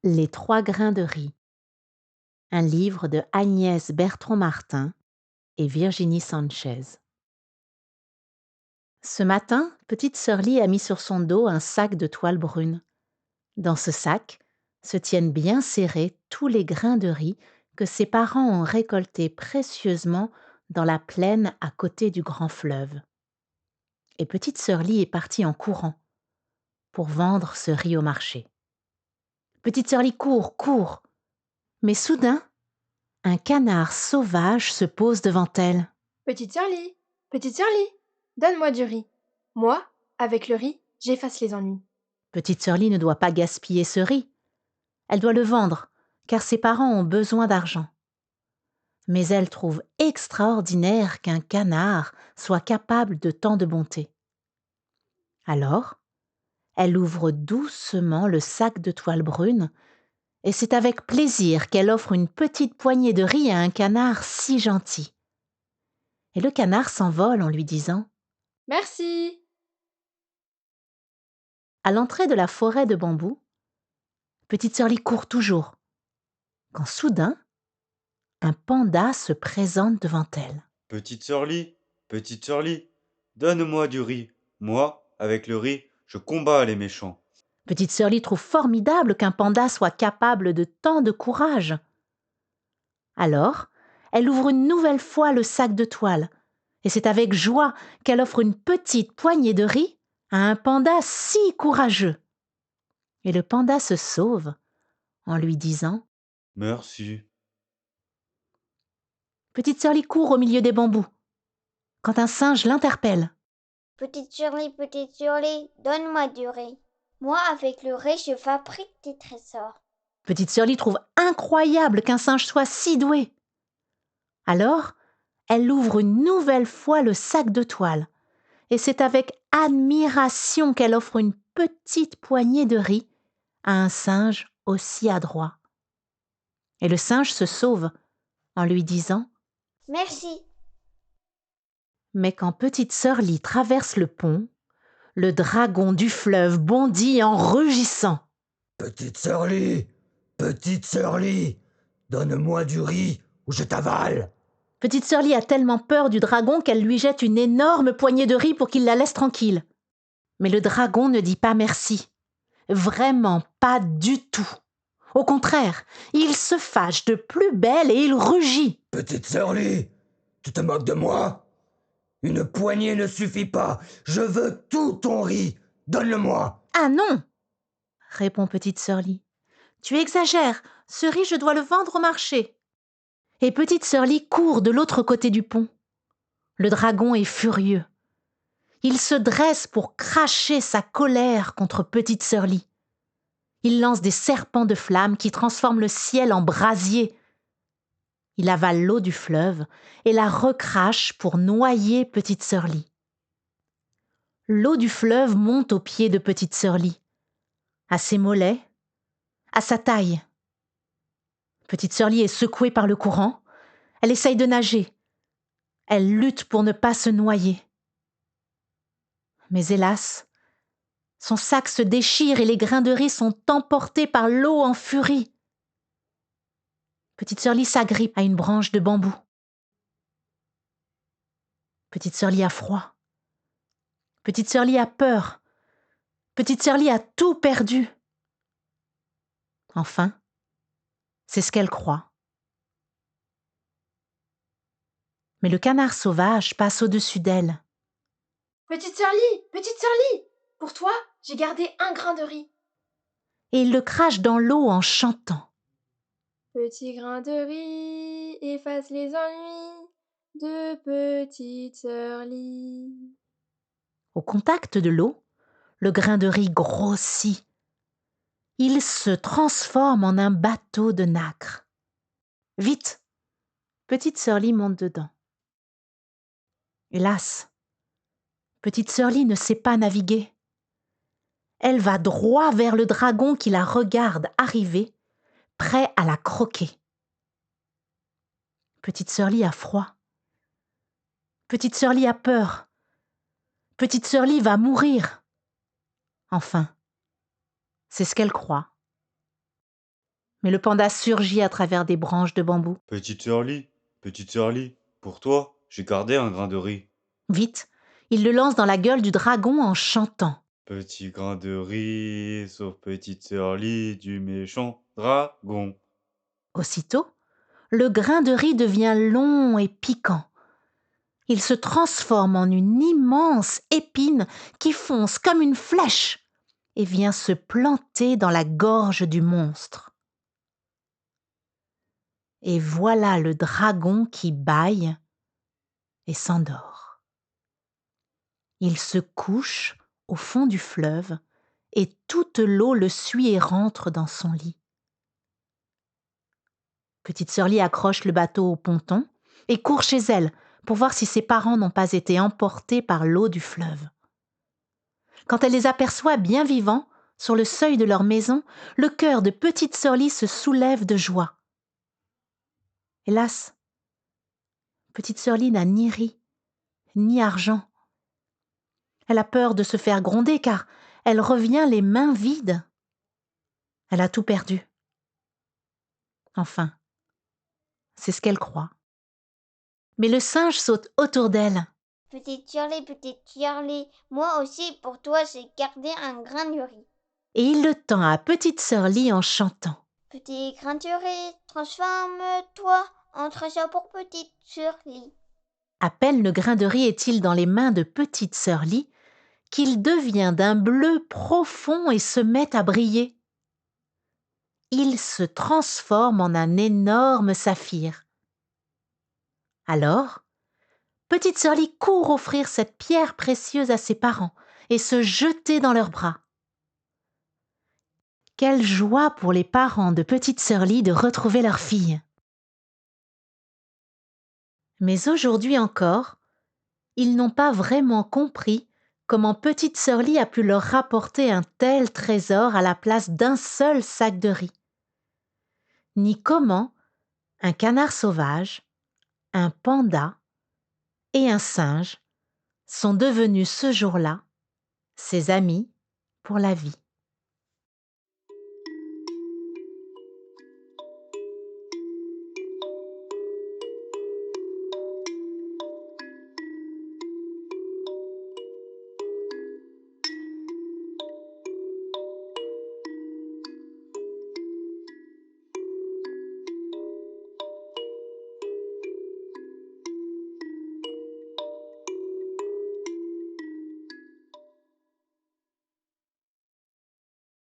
Les 3 grains de riz, un livre de Agnès Bertrand-Martin et Virginie Sanchez. Ce matin, petite sœur Lee a mis sur son dos un sac de toile brune. Dans ce sac se tiennent bien serrés tous les grains de riz que ses parents ont récoltés précieusement dans la plaine à côté du grand fleuve. Et petite sœur Lee est partie en courant pour vendre ce riz au marché. Petite sœur Lee court, court, mais soudain, un canard sauvage se pose devant elle. Petite sœur Lee, donne-moi du riz. Moi, avec le riz, j'efface les ennuis. Petite sœur Lee ne doit pas gaspiller ce riz. Elle doit le vendre, car ses parents ont besoin d'argent. Mais elle trouve extraordinaire qu'un canard soit capable de tant de bonté. Alors, elle ouvre doucement le sac de toile brune, et c'est avec plaisir qu'elle offre une petite poignée de riz à un canard si gentil. Et le canard s'envole en lui disant « Merci. À l'entrée de la forêt de bambous, petite sœur Lee court toujours, quand soudain, un panda se présente devant elle. Petite sœur Lee, donne-moi du riz. Moi, avec le riz, je combats les méchants. Petite sœur Lee trouve formidable qu'un panda soit capable de tant de courage. Alors, elle ouvre une nouvelle fois le sac de toile, et c'est avec joie qu'elle offre une petite poignée de riz à un panda si courageux. Et le panda se sauve en lui disant Merci. « Petite sœur Lee court au milieu des bambous, quand un singe l'interpelle. Petite sœur Lee, donne-moi du riz. Moi, avec le riz, je fabrique des trésors. Petite sœur Lee trouve incroyable qu'un singe soit si doué. Alors, elle ouvre une nouvelle fois le sac de toile, et c'est avec admiration qu'elle offre une petite poignée de riz à un singe aussi adroit. Et le singe se sauve en lui disant Merci. « Mais quand petite sœur Lee traverse le pont, le dragon du fleuve bondit en rugissant. Petite sœur Lee, donne-moi du riz ou je t'avale. Petite sœur Lee a tellement peur du dragon qu'elle lui jette une énorme poignée de riz pour qu'il la laisse tranquille. Mais le dragon ne dit pas merci. Vraiment pas du tout. Au contraire, il se fâche de plus belle et il rugit. Petite sœur Lee, tu te moques de moi? Une poignée ne suffit pas. Je veux tout ton riz. Donne-le-moi. Ah non, répond petite sœur Lee. Tu exagères. Ce riz, je dois le vendre au marché. Et petite sœur Lee court de l'autre côté du pont. Le dragon est furieux. Il se dresse pour cracher sa colère contre petite sœur Lee. Il lance des serpents de flammes qui transforment le ciel en brasier. Il avale l'eau du fleuve et la recrache pour noyer petite sœur Lee. L'eau du fleuve monte aux pieds de petite sœur Lee, à ses mollets, à sa taille. Petite sœur Lee est secouée par le courant. Elle essaye de nager. Elle lutte pour ne pas se noyer. Mais hélas, son sac se déchire et les grains de riz sont emportés par l'eau en furie. Petite sœur Lee s'agrippe à une branche de bambou. Petite sœur Lee a froid. Petite sœur Lee a peur. Petite sœur Lee a tout perdu. Enfin, c'est ce qu'elle croit. Mais le canard sauvage passe au-dessus d'elle. Petite sœur Lee, pour toi, j'ai gardé un grain de riz. Et il le crache dans l'eau en chantant. Petit grain de riz, efface les ennuis de petite sœur Lee. Au contact de l'eau, le grain de riz grossit. Il se transforme en un bateau de nacre. Vite, petite sœur Lee monte dedans. Hélas, petite sœur Lee ne sait pas naviguer. Elle va droit vers le dragon qui la regarde arriver, prêt à la croquer. Petite sœur Lee a froid. Petite sœur Lee a peur. Petite sœur Lee va mourir. Enfin, c'est ce qu'elle croit. Mais le panda surgit à travers des branches de bambou. Petite sœur Lee, pour toi, j'ai gardé un grain de riz. Vite, il le lance dans la gueule du dragon en chantant. Petit grain de riz, sauf petite sœur Lee du méchant dragon. Aussitôt, le grain de riz devient long et piquant. Il se transforme en une immense épine qui fonce comme une flèche et vient se planter dans la gorge du monstre. Et voilà le dragon qui bâille et s'endort. Il se couche au fond du fleuve et toute l'eau le suit et rentre dans son lit. Petite sœur Lee accroche le bateau au ponton et court chez elle pour voir si ses parents n'ont pas été emportés par l'eau du fleuve. Quand elle les aperçoit bien vivants, sur le seuil de leur maison, le cœur de petite sœur Lee se soulève de joie. Hélas, petite sœur Lee n'a ni riz, ni argent. Elle a peur de se faire gronder car elle revient les mains vides. Elle a tout perdu. Enfin, c'est ce qu'elle croit. Mais le singe saute autour d'elle. Petite Shirley, moi aussi pour toi j'ai gardé un grain de riz. Et il le tend à petite sœur Lee en chantant. Petit grain de riz, transforme-toi en trésor pour petite Shirley. À peine le grain de riz est-il dans les mains de petite sœur Lee qu'il devient d'un bleu profond et se met à briller. Il se transforme en un énorme saphir. Alors, petite sœur Lee court offrir cette pierre précieuse à ses parents et se jeter dans leurs bras. Quelle joie pour les parents de petite sœur Lee de retrouver leur fille. Mais aujourd'hui encore, ils n'ont pas vraiment compris comment petite sœur Lee a pu leur rapporter un tel trésor à la place d'un seul sac de riz, ni comment un canard sauvage, un panda et un singe sont devenus ce jour-là ses amis pour la vie.